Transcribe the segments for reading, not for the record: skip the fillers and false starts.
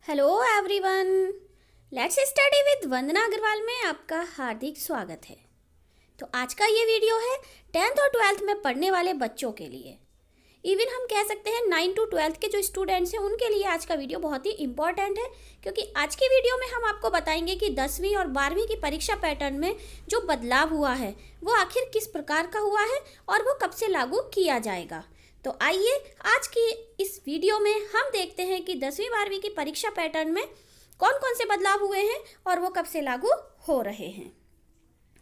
Hello everyone, let's study with Vandana Agrawal में आपका हार्दिक स्वागत है। तो आज का ये वीडियो है 10th और 12th में पढ़ने वाले बच्चों के लिए। इवन हम कह सकते हैं 9 to 12th के जो स्टूडेंट्स हैं उनके लिए आज का वीडियो बहुत ही इंपॉर्टेंट है, क्योंकि आज की वीडियो में हम आपको बताएंगे कि 10वीं और 12वीं की परीक्षा पैटर्न में जो बदलाव हुआ है वो आखिर किस प्रकार का हुआ है और वो कब से लागू किया जाएगा। तो आइए आज की इस वीडियो में हम देखते हैं कि 10वीं 12वीं की परीक्षा पैटर्न में कौन कौन से बदलाव हुए हैं और वो कब से लागू हो रहे हैं।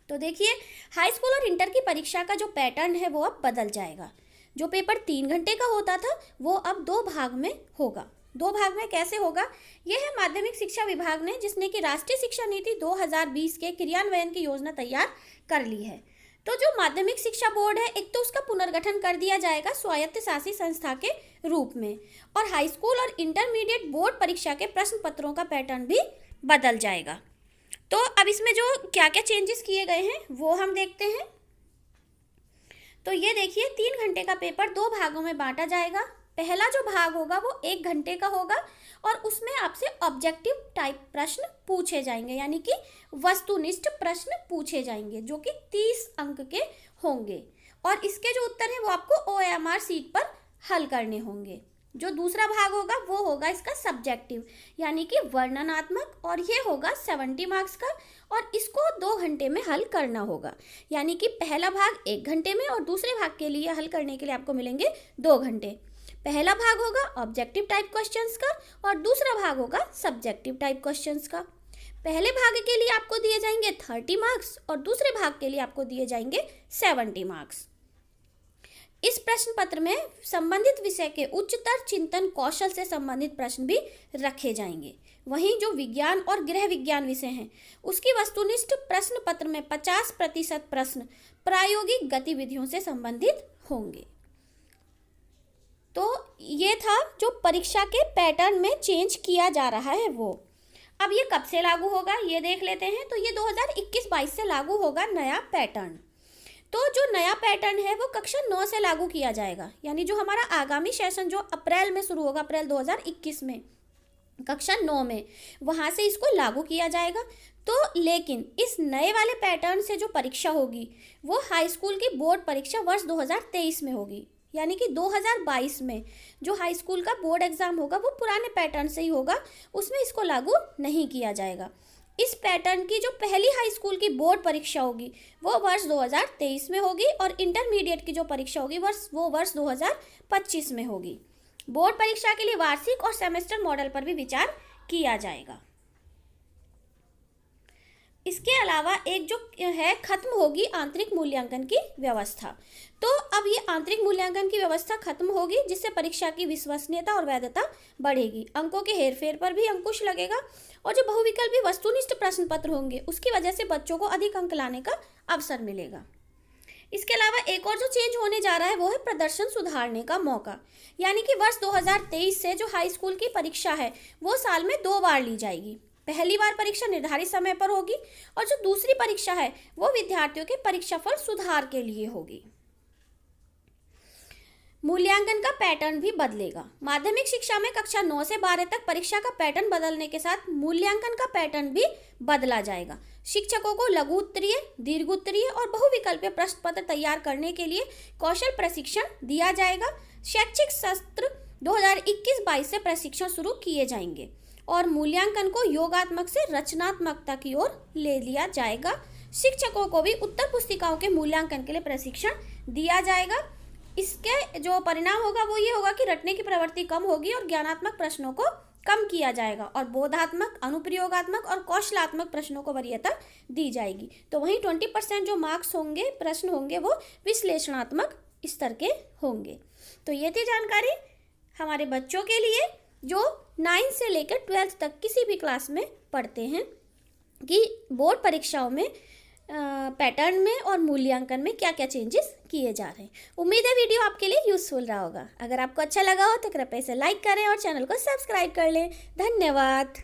तो देखिए, हाई स्कूल और इंटर की परीक्षा का जो पैटर्न है वो अब बदल जाएगा। जो पेपर 3 घंटे का होता था वो अब 2 भाग में होगा। 2 भाग में कैसे होगा? ये है माध्यमिक शिक्षा विभाग ने, जिसने कि राष्ट्रीय शिक्षा नीति 2020 के क्रियान्वयन की योजना तैयार कर ली है। तो जो माध्यमिक शिक्षा बोर्ड है, एक तो उसका पुनर्गठन कर दिया जाएगा स्वायत्त शासी संस्था के रूप में, और हाई स्कूल और इंटरमीडिएट बोर्ड परीक्षा के प्रश्न पत्रों का पैटर्न भी बदल जाएगा। तो अब इसमें जो क्या क्या चेंजेस किए गए हैं वो हम देखते हैं। तो ये देखिए, 3 घंटे का पेपर 2 भागों में बांटा जाएगा। पहला जो भाग होगा वो 1 घंटे का होगा और उसमें आपसे ऑब्जेक्टिव टाइप प्रश्न पूछे जाएंगे, यानी कि वस्तुनिष्ठ प्रश्न पूछे जाएंगे जो कि 30 अंक के होंगे, और इसके जो उत्तर हैं वो आपको OMR सीट पर हल करने होंगे। जो दूसरा भाग होगा वो होगा इसका सब्जेक्टिव, यानी कि वर्णनात्मक, और ये होगा 70 मार्क्स का, और इसको 2 घंटे में हल करना होगा। यानी कि पहला भाग 1 घंटे में और दूसरे भाग के लिए हल करने के लिए आपको मिलेंगे 2 घंटे। पहला भाग होगा ऑब्जेक्टिव टाइप क्वेश्चंस का और दूसरा भाग होगा सब्जेक्टिव टाइप क्वेश्चंस का। पहले भाग के लिए आपको दिए जाएंगे 30 मार्क्स और दूसरे भाग के लिए आपको दिए जाएंगे 70 मार्क्स। इस प्रश्न पत्र में संबंधित विषय के उच्चतर चिंतन कौशल से संबंधित प्रश्न भी रखे जाएंगे। वहीं जो विज्ञान और गृह विज्ञान विषय हैं उसकी वस्तुनिष्ठ प्रश्न पत्र में 50% प्रश्न प्रायोगिक गतिविधियों से संबंधित होंगे। तो ये था जो परीक्षा के पैटर्न में चेंज किया जा रहा है वो। अब ये कब से लागू होगा ये देख लेते हैं। तो ये 2021-22 से लागू होगा नया पैटर्न। तो जो नया पैटर्न है वो कक्षा 9 से लागू किया जाएगा, यानी जो हमारा आगामी सेशन जो अप्रैल में शुरू होगा, अप्रैल 2021 में, कक्षा 9 में, वहाँ से इसको लागू किया जाएगा। तो लेकिन इस नए वाले पैटर्न से जो परीक्षा होगी वो हाई स्कूल की बोर्ड परीक्षा वर्ष 2023 में होगी, यानी कि 2022 में जो हाई स्कूल का बोर्ड एग्जाम होगा वो पुराने पैटर्न से ही होगा, उसमें इसको लागू नहीं किया जाएगा। इस पैटर्न की जो पहली हाई स्कूल की बोर्ड परीक्षा होगी वो वर्ष 2023 में होगी, और इंटरमीडिएट की जो परीक्षा होगी वो वर्ष 2025 में होगी। बोर्ड परीक्षा के लिए वार्षिक और सेमेस्टर मॉडल पर भी विचार किया जाएगा। इसके अलावा एक जो है, खत्म होगी आंतरिक मूल्यांकन की व्यवस्था। तो अब ये आंतरिक मूल्यांकन की व्यवस्था खत्म होगी, जिससे परीक्षा की विश्वसनीयता और वैधता बढ़ेगी। अंकों के हेरफेर पर भी अंकुश लगेगा, और जो बहुविकल्पी वस्तुनिष्ठ प्रश्न पत्र होंगे उसकी वजह से बच्चों को अधिक अंक लाने का अवसर मिलेगा। इसके अलावा एक और जो चेंज होने जा रहा है वो है प्रदर्शन सुधारने का मौका, यानी कि वर्ष 2023 से जो हाई स्कूल की परीक्षा है वो साल में 2 बार ली जाएगी। पहली बार परीक्षा निर्धारित समय पर होगी, और जो दूसरी परीक्षा है वो विद्यार्थियों के परीक्षाफल सुधार के लिए होगी। मूल्यांकन का पैटर्न भी बदलेगा। माध्यमिक शिक्षा में कक्षा 9 से 12 तक परीक्षा का पैटर्न बदलने के साथ मूल्यांकन का पैटर्न भी बदला जाएगा। शिक्षकों को लघु उत्तरीय, दीर्घ उत्तरीय और बहुविकल्पीय प्रश्न पत्र तैयार करने के लिए कौशल प्रशिक्षण दिया जाएगा। शैक्षिक सत्र 2021-22 से प्रशिक्षण शुरू किए जाएंगे, और मूल्यांकन को योगात्मक से रचनात्मकता की ओर ले लिया जाएगा। शिक्षकों को भी उत्तर पुस्तिकाओं के मूल्यांकन के लिए प्रशिक्षण दिया जाएगा। इसके जो परिणाम होगा वो ये होगा कि रटने की प्रवृत्ति कम होगी और ज्ञानात्मक प्रश्नों को कम किया जाएगा, और बोधात्मक, अनुप्रयोगात्मक और कौशलात्मक प्रश्नों को वरीयता दी जाएगी। तो वहीं 20% जो मार्क्स होंगे, प्रश्न होंगे, वो विश्लेषणात्मक स्तर के होंगे। तो ये थी जानकारी हमारे बच्चों के लिए जो 9 से लेकर 12th तक किसी भी क्लास में पढ़ते हैं, कि बोर्ड परीक्षाओं में पैटर्न में और मूल्यांकन में क्या क्या चेंजेस किए जा रहे हैं। उम्मीद है वीडियो आपके लिए यूजफुल रहा होगा। अगर आपको अच्छा लगा हो तो कृपया इसे लाइक करें और चैनल को सब्सक्राइब कर लें। धन्यवाद।